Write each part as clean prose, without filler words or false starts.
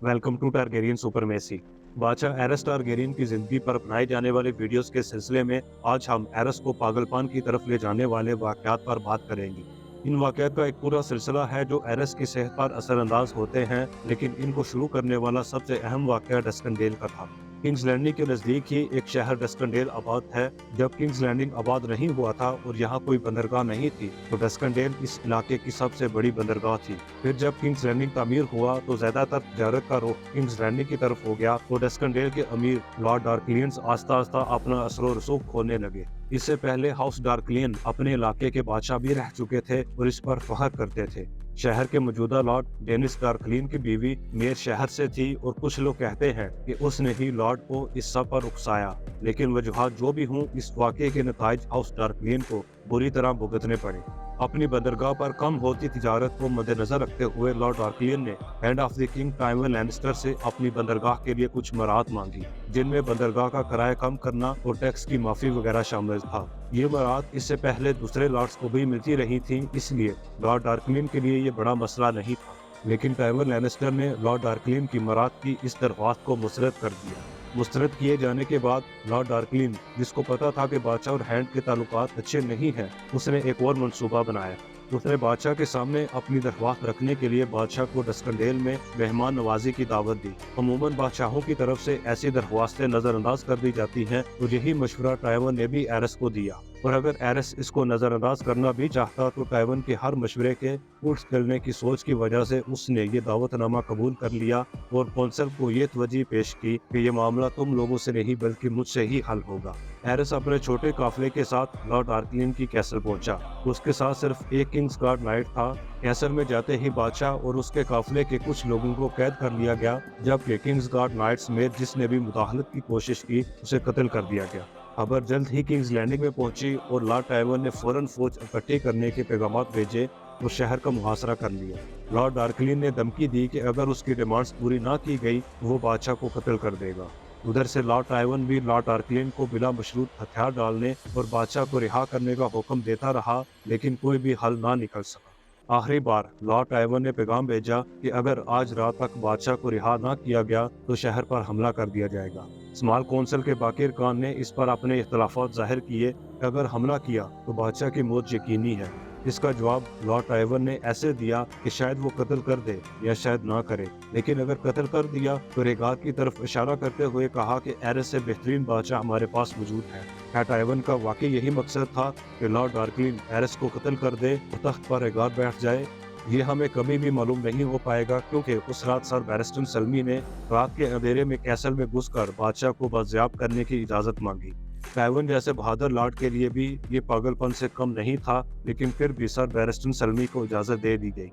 Welcome to Targaryen supremacy. बादशाह Aerys Targaryen की जिंदगी पर बनाए जाने वाले वीडियोस के सिलसिले में आज हम एरस को पागलपन की तरफ ले जाने वाले वाकयात पर बात करेंगे। इन वाकयात का एक पूरा सिलसिला है जो एरस की सेहत पर असरअंदाज होते हैं, लेकिन इनको शुरू करने वाला सबसे अहम वाकया डस्कनडेल का था। किंग्स लैंडिंग के नज़दीक ही एक शहर डस्कनडेल आबाद है। जब किंग्स लैंडिंग आबाद नहीं हुआ था और यहाँ कोई बंदरगाह नहीं थी, तो डस्कनडेल इस इलाके की सबसे बड़ी बंदरगाह थी। फिर जब किंग्स लैंडिंग तामीर हुआ तो ज्यादातर तजारत का रुख किंग्स लैंडिंग की तरफ हो गया और डस्कनडेल के अमीर लॉर्ड डार्कलियंस आस्ता आस्ता अपना असर व रसूख खोने लगे। इससे पहले हाउस डार्कलियन अपने इलाके के बादशाह भी रह चुके थे और इस पर फख्र करते थे। शहर के मौजूदा लॉर्ड डेनिस डार्कलियन की बीवी मेयर शहर से थी और कुछ लोग कहते हैं कि उसने ही लॉर्ड को इस सब पर उकसाया। लेकिन वजूहात जो भी हों, इस वाक़े के नताइज हाउस डार्कलियन को बुरी तरह भुगतने पड़े। अपनी बंदरगाह पर कम होती तिजारत को मद्देनजर रखते हुए लॉर्ड डार्कलियन ने hand of the king टाइमन Lannister से अपनी बंदरगाह के लिए कुछ मराहत मांगी, जिनमें बंदरगाह का किराया कम करना और टैक्स की माफी वगैरह शामिल था। ये मराहत इससे पहले दूसरे लॉर्ड्स को भी मिलती रही थी, इसलिए लॉर्ड डार्कलियन के लिए ये बड़ा मसला नहीं था। लेकिन टाइमन लैनिस्टर ने लॉर्ड डार्कलियन की मराहत की इस दरख्वास्त को मुस्तरद कर दिया। मुस्तरद किए जाने के बाद लॉर्ड डार्कलियन, जिसको पता था कि बादशाह और हैंड के ताल्लुकात अच्छे नहीं हैं, उसने एक और मंसूबा बनाया। उसने बादशाह के सामने अपनी दरख्वास्त रखने के लिए बादशाह को डस्कनडेल में मेहमान नवाजी की दावत दी। अमूमन बादशाहों की तरफ से ऐसी दरख्वास्तें नजरअंदाज कर दी जाती हैं, तो यही मशवरा टाइवन ने भी एरस को दिया। और अगर एरस इसको नजरअंदाज करना भी चाहता तो टाइवन के हर मशवरे के उठ चलने की सोच की वजह से उसने ये दावतनामा कबूल कर लिया और कौंसल को ये तवज्जो पेश की कि ये मामला तुम लोगों से नहीं बल्कि मुझसे ही हल होगा। एरस अपने छोटे काफिले के साथ लॉर्ड डार्कलियन की कैसल पहुंचा। उसके साथ सिर्फ एक किंग्स गार्ड नाइट था। कैसल में जाते ही बादशाह और उसके काफिले के कुछ लोगों को कैद कर लिया गया, जबकि किंग्स गार्ड नाइट समेत जिसने भी मुदाखलत की कोशिश की उसे कत्ल कर दिया गया। खबर जल्द ही किंग्स लैंडिंग में पहुंची और लॉर्ड टाइवन ने फौरन फौज इकट्ठी करने के पैगाम भेजे और शहर का मुहासरा कर लिया। लॉर्ड डार्कलियन ने धमकी दी कि अगर उसकी डिमांड्स पूरी ना की गई तो वो बादशाह को कत्ल कर देगा। उधर से लॉर्ड टाइवन भी लॉर्ड डार्कलियन को बिला मशरूत हथियार डालने और बादशाह को रिहा करने का हुक्म देता रहा, लेकिन कोई भी हल ना निकल सका। आखिरी बार लॉर्ड टाइवन ने पैगाम भेजा कि अगर आज रात तक बादशाह को रिहा ना किया गया तो शहर पर हमला कर दिया जाएगा। स्मॉल कौंसिल के बाकिर खान ने इस पर अपने इख्तलाफात जाहिर किए कि अगर हमला किया तो बादशाह की मौत यकीनी है। इसका जवाब लॉर्ड टाइवन ने ऐसे दिया कि शायद वो कत्ल कर दे या शायद ना करे, लेकिन अगर कत्ल कर दिया तो रेगात की तरफ इशारा करते हुए कहा कि एरस से बेहतरीन बादशाह हमारे पास मौजूद है। क्या टाइवन का वाकई यही मकसद था कि लॉर्ड डार्कलियन एरस को कत्ल कर दे और तख्त पर रेगात बैठ जाए? ये हमें कभी भी मालूम नहीं हो पाएगा, क्योंकि उस रात सर बैरिस्टन सलमी ने रात के अंधेरे में कैसल में घुसकर बादशाह को बाजियाब करने की इजाजत मांगी। टाइवन जैसे बहादुर लॉर्ड के लिए भी ये पागलपन से कम नहीं था, लेकिन फिर भी सर बैरिस्टन सलमी को इजाजत दे दी गई।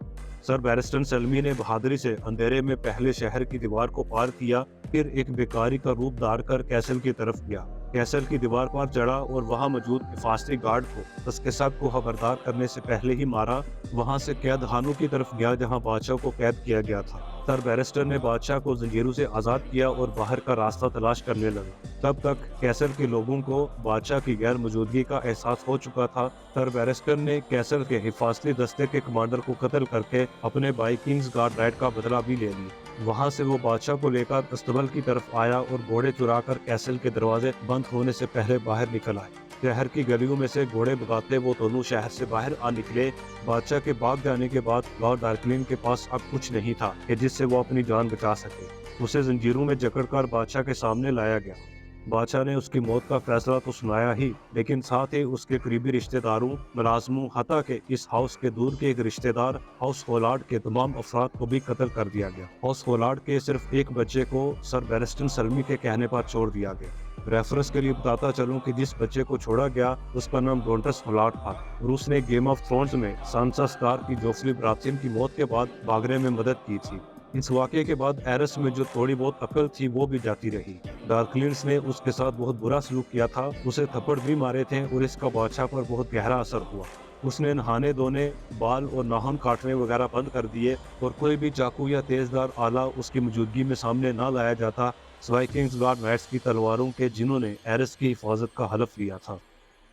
सर बैरिस्टन सलमी ने बहादुरी से अंधेरे में पहले शहर की दीवार को पार किया, फिर एक बेकारी का रूप धार कर कैसल की तरफ गया। कैसल की दीवार पर चढ़ा और वहां मौजूद हिफाजती गार्ड को तस्कसाब को खबरदार करने से पहले ही मारा। वहां से कैद खानों की तरफ गया जहां बादशाह को कैद किया गया था। सर बैरिस्टर ने बादशाह को जंजीरों से आज़ाद किया और बाहर का रास्ता तलाश करने लगा। तब तक कैसल के लोगों को बादशाह की गैर मौजूदगी का एहसास हो चुका था। सर बैरिस्टर ने कैसल के हिफाजती दस्ते के कमांडर को कत्ल करके अपने भाई किंग्स गार्ड नाइट का बदला भी ले लिया। वहां से वो बादशाह को लेकर अस्तबल की तरफ आया और घोड़े चुराकर कैसल के दरवाजे बंद होने से पहले बाहर निकल आए। शहर की गलियों में से घोड़े भगाते वो दोनों शहर से बाहर आ निकले। बादशाह के भाग जाने के बाद लॉर्ड डार्कलियन के पास अब कुछ नहीं था कि जिससे वो अपनी जान बचा सके। उसे जंजीरों में जकड़कर बादशाह के सामने लाया गया। बादशाह ने उसकी मौत का फैसला तो सुनाया ही, लेकिन साथ ही उसके करीबी रिश्तेदारों, मुलाजमों, हत्ता के इस हाउस के दूर के एक रिश्तेदार हाउस होलार्ड के तमाम अफराद को भी कत्ल कर दिया गया। हाउस होलार्ड के सिर्फ एक बच्चे को सर बैरिस्टन सलमी के कहने पर छोड़ दिया गया। रेफरेंस के लिए बताता चलूं कि जिस बच्चे को छोड़ा गया उसका नाम डोंटस होलार्ड था और उसने गेम ऑफ थ्रोन्स में सांसा स्टार्क की जोफ्री बराथियन की मौत के बाद भागने में मदद की थी। इस वाक़े के बाद एरस में जो थोड़ी बहुत अकल थी वो भी जाती रही। डार्कलियंस ने उसके साथ बहुत बुरा सलूक किया था, उसे थप्पड़ भी मारे थे और इसका बादशाह पर बहुत गहरा असर हुआ। उसने नहाने धोने, बाल और नाखून काटने वगैरह बंद कर दिए और कोई भी चाकू या तेजदार आला उसकी मौजूदगी में सामने ना लाया जाता, सिवाय किंग्स गार्ड नाइट्स की तलवारों के, जिन्होंने एरस की हिफाजत का हलफ लिया था।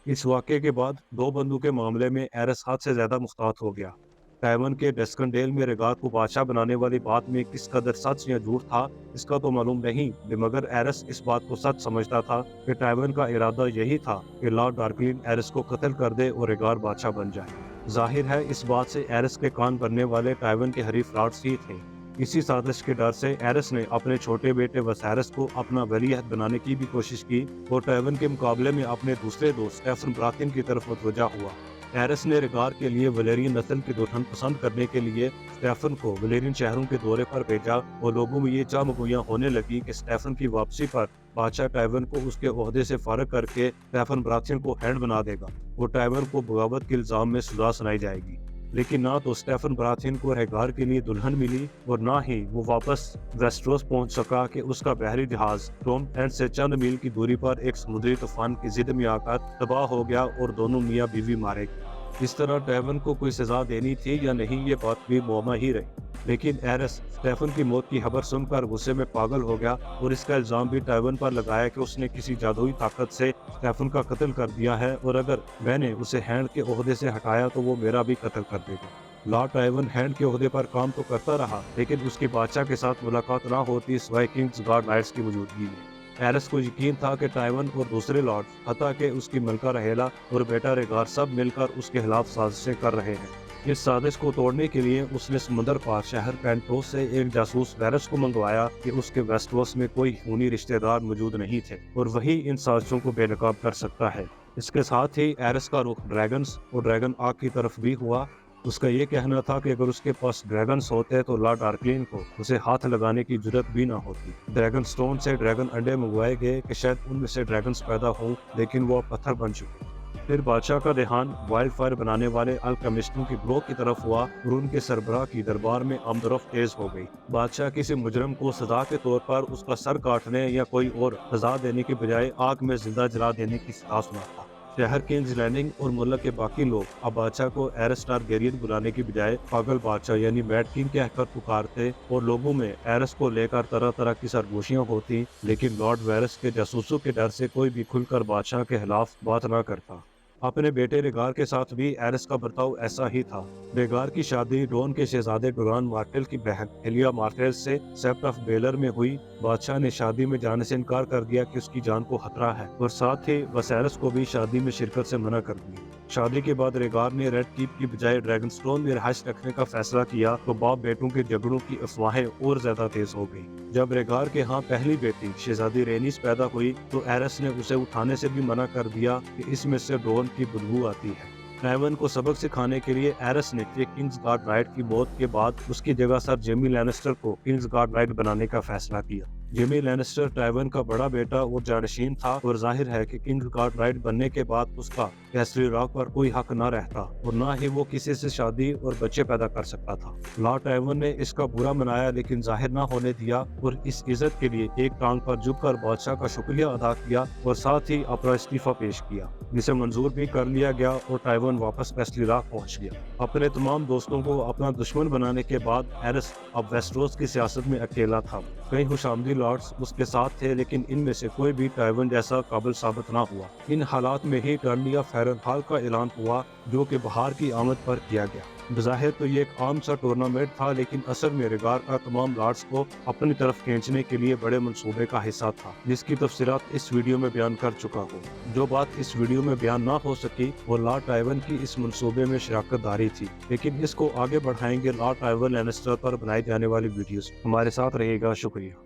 इस वाक़े के बाद दो बंदूक के मामले में एरस हद से ज़्यादा मुख्तात हो गया। टाइवन के डेस्कनडेल में रेगार को बादशाह बनाने वाली बात में किस कदर सच या झूठ था, इसका तो मालूम नहीं, मगर एरस इस बात को सच समझता था कि टाइवन का इरादा यही था कि लॉर्ड डार्कलिन एरस को कत्ल कर दे और रेगार बादशाह बन जाए। जाहिर है इस बात से एरस के कान भरने वाले टाइवन के हरीफ लॉर्ड्स ही थे। इसी साजिश के डर से एरस ने अपने छोटे बेटे वसैरस को अपना वलीअहद बनाने की भी कोशिश की और टाइवन के मुकाबले में अपने दूसरे दोस्त स्टेफन बराथियन की तरफ मुतवज्जा हुआ। एरस ने रेगार के लिए वलेरियन नस्ल की दुल्हन पसंद करने के लिए स्टेफन को वलेरियन शहरों के दौरे पर भेजा और लोगों में ये चामगोइयां होने लगी कि स्टेफन की वापसी पर बादशाह टाइवन को उसके ओहदे से फारग करके स्टेफन बराथियन को हैंड बना देगा और टाइवन को बगावत के इल्जाम में सजा सुनाई जाएगी। लेकिन ना तो स्टेफन बराथियन को रेगार के लिए दुल्हन मिली और ना ही वो वापस वेस्टरोस पहुंच सका कि उसका बहरी जहाज स्टॉर्म एंड से चंद मील की दूरी पर एक समुद्री तूफान की जिद में आकर तबाह हो गया और दोनों मियाँ बीवी मारे गए। इस तरह टाइवन को कोई सजा देनी थी या नहीं ये बात भी मुअम्मा ही रही। लेकिन एरस स्टेफन की मौत की खबर सुनकर गुस्से में पागल हो गया और इसका इल्जाम भी टाइवन पर लगाया कि उसने किसी जादुई ताकत से स्टेफन का कत्ल कर दिया है और अगर मैंने उसे हैंड के ओहदे से हटाया तो वो मेरा भी कत्ल कर देगा। लॉर्ड टाइवन हैंड के ओहदे पर काम तो करता रहा लेकिन उसकी बादशाह के साथ मुलाकात ना होती सिवाय किंग्स गार्ड नाइट्स की मौजूदगी में। एरस को यकीन था कि टाइवन और दूसरे लॉर्ड हत्ता के उसकी मलका रहेला और बेटा रेगार सब मिलकर उसके खिलाफ साजिशें कर रहे हैं। इस साजिश को तोड़ने के लिए उसने समुद्र पार शहर पेंटोस से एक जासूस वैरस को मंगवाया कि उसके वेस्टरोस में कोई खूनी रिश्तेदार मौजूद नहीं थे और वही इन साजिशों को बेनकाब कर सकता है। इसके साथ ही एरस का रुख ड्रैगन्स और ड्रैगन आग की तरफ भी हुआ। उसका ये कहना था कि अगर उसके पास ड्रैगन्स होते तो लॉर्ड डार्कलिन को उसे हाथ लगाने की जरूरत भी ना होती। ड्रैगन स्टोन से ड्रैगन अंडे मंगवाए गए कि शायद उनमें से ड्रैगन्स पैदा हों, लेकिन वो पत्थर बन चुके। फिर बादशाह का ध्यान वाइल्ड फायर बनाने वाले अल्केमिस्टों की ग्रोह की तरफ हुआ और उनके सरबराह की दरबार में आमदरफ तेज हो गई। बादशाह किसी मुजरम को सजा के तौर पर उसका सर काटने या कोई और सजा देने के बजाय आग में जिंदा जला देने की सजा सुनाता। शहर किंग्स लैंडिंग और मुल्क के बाकी लोग अब बादशाह को एरस टारगेरियन बुलाने की बजाय पागल बादशाह यानी मैड किंग कहकर पुकारते और लोगों में एरस को लेकर तरह तरह की सरगोशियां होती। लेकिन लॉर्ड वेरस के जासूसों के डर से कोई भी खुलकर बादशाह के खिलाफ बात न करता। अपने बेटे रेगार के साथ भी एरस का बर्ताव ऐसा ही था। रेगार की शादी डॉन के शहजादे डोरान मार्टेल की बहन एलिया मार्टेल से सेप्ट ऑफ बेलर में हुई। बादशाह ने शादी में जाने से इनकार कर दिया कि उसकी जान को खतरा है और साथ ही वसैरस को भी शादी में शिरकत से मना कर दिया। शादी के बाद रेगार ने रेड कीप की बजाय ड्रैगनस्टोन में रिहाइश रखने का फैसला किया तो बाप बेटों के झगड़ों की अफवाहें और ज्यादा तेज हो गई। जब रेगार के यहाँ पहली बेटी शहजादी रेनिस पैदा हुई तो एरस ने उसे उठाने से भी मना कर दिया कि इसमें से डॉन की बदबू आती है। टाइवन को सबक सिखाने के लिए एरस ने किंग्स गार्ड नाइट की मौत के बाद उसकी जगह सर जेमी लैनिस्टर को किंग्स गार्ड नाइट बनाने का फैसला किया। जेमी लैनिस्टर टाइवन का बड़ा बेटा और जानशीन था और जाहिर है कि किंग्स गार्ड नाइट बनने के बाद उसका कैसरी रॉक पर कोई हक न रहता और न ही वो किसी से शादी और बच्चे पैदा कर सकता था। लॉर्ड टाइवन ने इसका बुरा मनाया लेकिन जाहिर न होने दिया और इस इज्जत के लिए एक टांग पर झुककर बादशाह का शुक्रिया अदा किया और साथ ही अपना इस्तीफा पेश किया, जिसे मंजूर भी कर लिया गया और टाइवन वापस कैसरी रॉक पहुंच गया। अपने तमाम दोस्तों को अपना दुश्मन बनाने के बाद एरस अब वेस्टरोस की सियासत में अकेला था। कई खुशामदी लॉर्ड्स उसके साथ थे लेकिन इनमें से कोई भी टाइवन जैसा काबिल साबित ना हुआ। इन हालात में ही टर्निया फेरनहाल का ऐलान हुआ जो कि बहार की आमद पर किया गया। बज़ाहिर तो ये एक आम सा टूर्नामेंट था लेकिन असल में रेगार का तमाम लॉर्ड्स को अपनी तरफ खींचने के लिए बड़े मंसूबे का हिस्सा था, जिसकी तफसीलात इस वीडियो में बयान कर चुका हूँ। जो बात इस वीडियो में बयान ना हो सकी वो लॉर्ड टाइवन की इस मंसूबे में शराकत दारी थी, लेकिन इसको आगे बढ़ाएंगे लॉर्ड टाइवन लैनिस्टर पर बनाई जाने वाली वीडियोस। हमारे साथ रहेगा। शुक्रिया।